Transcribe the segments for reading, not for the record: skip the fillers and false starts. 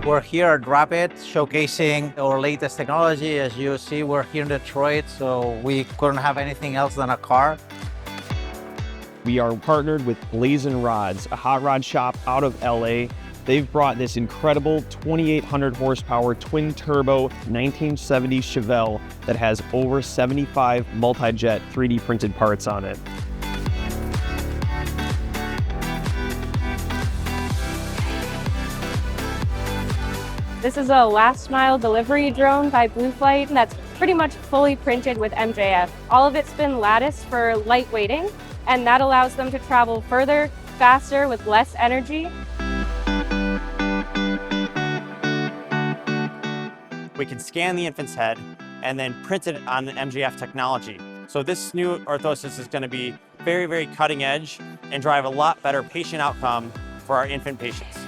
We're here at Rapid showcasing our latest technology. As you see, we're here in Detroit, so we couldn't have anything else than a car. We are partnered with Blazin' Rods, a hot rod shop out of LA. They've brought this incredible 2,800 horsepower twin turbo 1970 Chevelle that has over 75 multi-jet 3D printed parts on it. This is a last mile delivery drone by Blue Flight that's pretty much fully printed with MJF. All of it's been latticed for lightweighting, and that allows them to travel further, faster, with less energy. We can scan the infant's head and then print it on the MJF technology. So this new orthosis is going to be very, very cutting edge and drive a lot better patient outcome for our infant patients.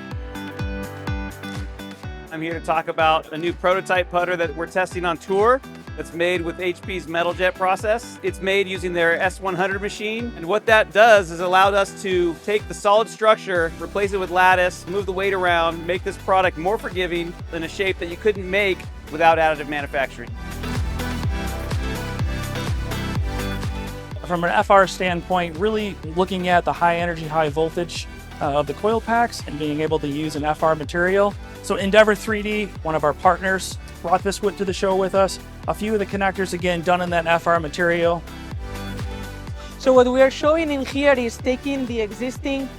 I'm here to talk about a new prototype putter that we're testing on tour that's made with HP's metal jet process. It's made using their S100 machine, and what that does is allowed us to take the solid structure, replace it with lattice, move the weight around, make this product more forgiving in a shape that you couldn't make without additive manufacturing. From an FR standpoint, really looking at the high energy, high voltage of the coil packs and being able to use an FR material. So Endeavor 3D, one of our partners, brought this to the show with us. A few of the connectors, again, done in that FR material. So what we are showing in here is taking the existing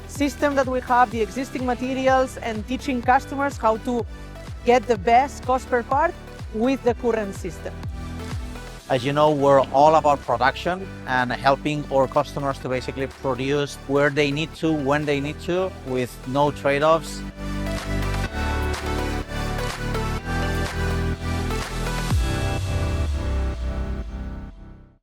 system that we have, the existing materials, and teaching customers how to get the best cost per part with the current system. As you know, we're all about production and helping our customers to basically produce where they need to, when they need to, with no trade-offs.